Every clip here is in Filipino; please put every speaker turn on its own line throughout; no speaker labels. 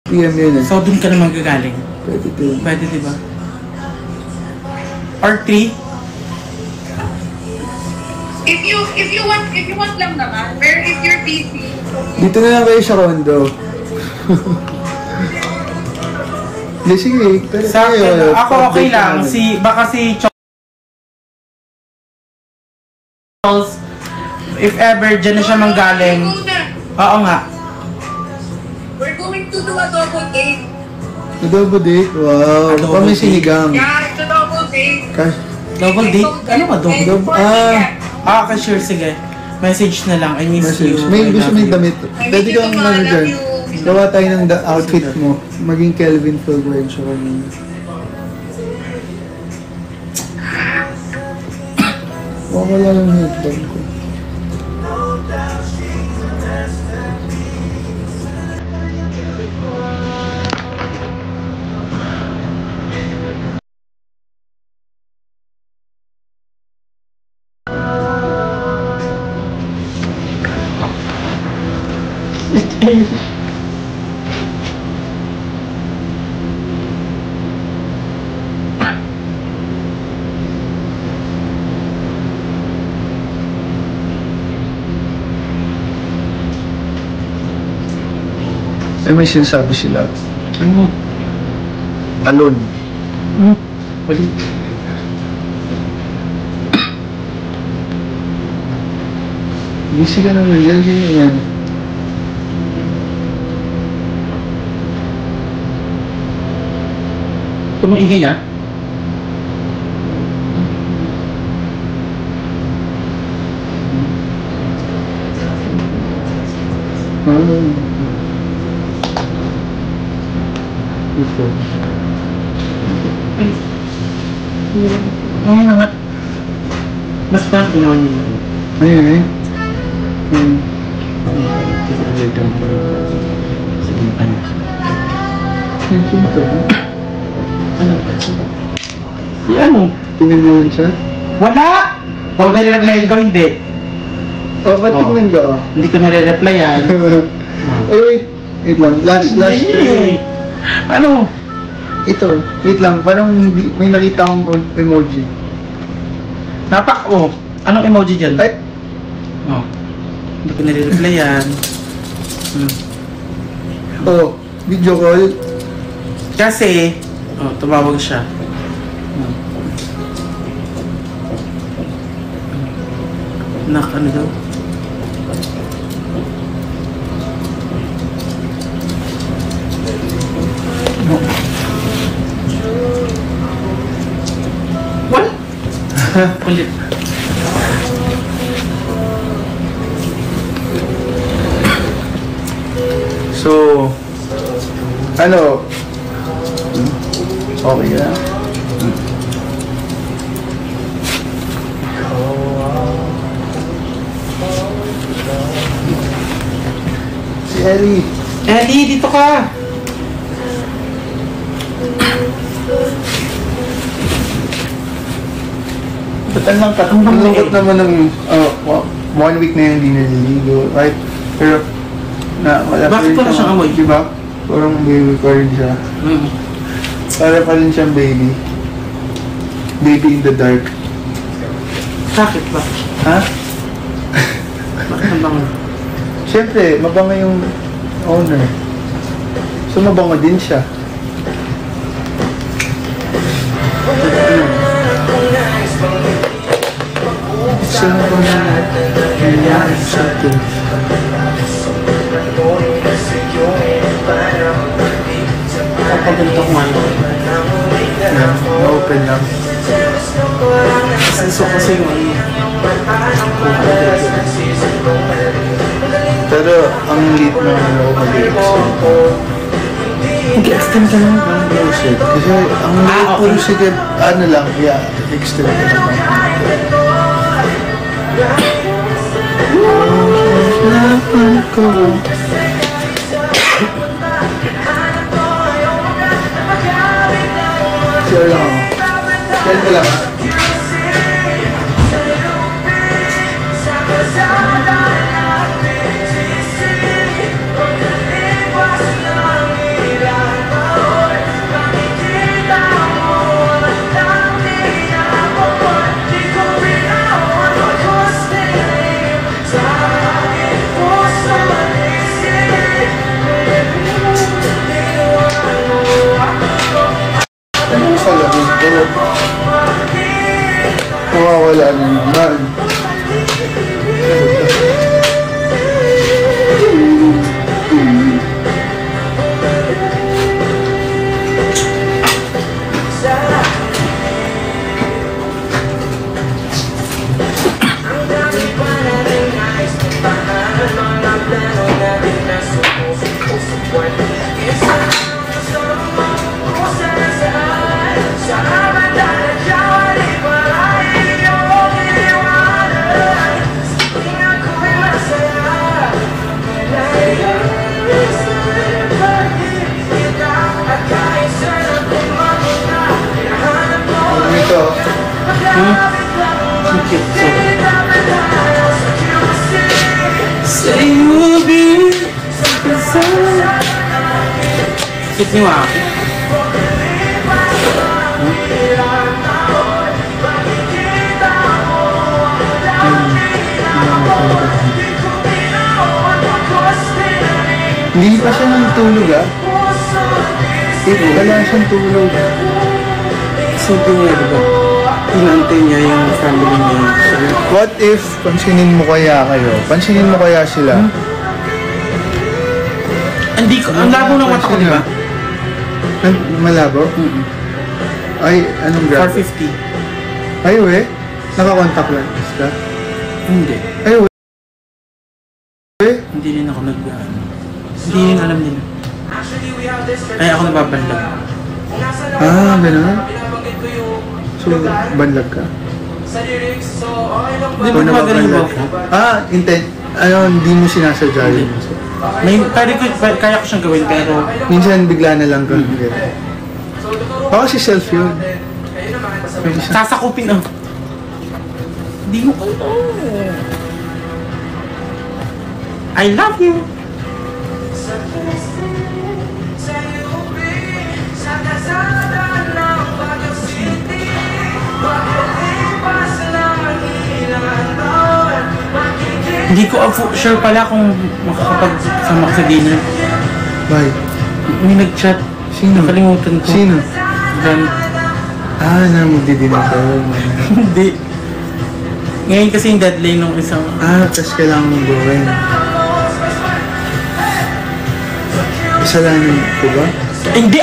PM yun eh.
So, dun ka naman gagaling.
Pwede din.
Pwede, diba? Or 3?
If you want lang naman, pero if you're busy,
Dito na lang kayo sa condo. Hindi, sige. Pero
Sa akin,
tayo,
ako okay
update
lang.
naman.
Baka si Charles, if ever, dyan na siya manggaling. Oo nga.
we're going to do a double date.
Adobo date? Wow.
Adobo
Kami
date.
sinigang.
Yeah, it's a double date.
Cash.
Double date? Ano ba double?
Double-
Okay, sure, sige. Message na lang. I miss
Message.
you.
May
I
gusto
love
may
you.
damit. Pwede kang ano dyan. Gawa tayo ng outfit mo. Maging Kelvin Fulgencio kanina. Wala lang yung headband ko. Ay, may sinasabi sila.
Ano?
Talon.
Wali.
Busy ka naman yan, ganyan.
Tumaingay na?
Ito.
Oo nga. Basta ginawa niyo.
Ayun eh.
Sige, ano?
Sino ito?
Ano? Si ano?
Tingnan mo yun siya?
Wala! Huwag na rin ko, hindi.
Oh, ba't tingnan ka?
Hindi ko nare-replyan.
Ay, wait. Wait lang. Last.
Hindi. Ano?
Ito. Wait lang. Parang may nakita akong emoji.
Oh. Anong emoji dyan?
Ay!
Oh. Hindi ko nare-replyan.
Oh, video call.
Kasi, tumawag siya. Ano daw? What? Ulit.
So, ano? Okay na? Si Ellie.
Ellie, dito ka!
Total lang ang lungkot naman ng 1 week na yung hindi naliligo, right? Pero, wala
Bakit
rin
wala siyang amoy?
Diba? Parang baby pa rin siya. Para pa rin siyang baby. Baby in the dark.
Bakit ba?
Ha?
Bakit ang bango?
Siyempre, mabango yung owner. So, mabango din siya. So, mabango na sa atin.
Kapaganto ko ano.
Na-open lang.
Kasi yung ano.
Pero, ang lit na mag-extend.
Mag-extend ka lang.
Bullshit. Kasi, ang lit
okay.
bullshit, ano lang, extend ka lang. Share lang ako. Share ko lang. wala naman. Ito.
Say you'll be Sit niyo ako.
Hindi pa siya nang tulog wala siyang tulog.
Simple niya, diba? Inaantay niya yung family niya.
What if pansinin mo kaya kayo? Pansinin mo kaya sila?
Hindi ko, ang labo ng mata ko, diba?
Malabo? Ay, anong graph?
450.
Ay, we? Naka-contact lens ka?
Hindi.
Ay, we?
Hindi rin ako hindi rin alam nila. Ay, ako nababandag.
Ah, gano'n? So, banlag ka?
Di ba gumagaling ba ako?
Hindi mo sinasadya yun.
Kaya ko siyang gawin, pero
Minsan bigla na lang ka. Baka si self yun.
sasakupin ang... Hindi mo ko. I love you. Hindi ko sure pala kung makakapagsama sa dinner.
Bye.
May nag-chat.
Sino?
Nakalimutan ko.
Sino?
Dan.
Na magdidinner ka.
Hindi. Ngayon kasi yung deadline ng isang...
Tas kailangan mong gawin. Kasalanan ko ba?
Hindi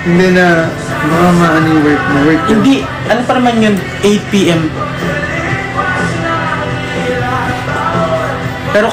Hindi na, baka maano yung work mo.
Hindi. Ano pa naman yun? 8 p.m. Pero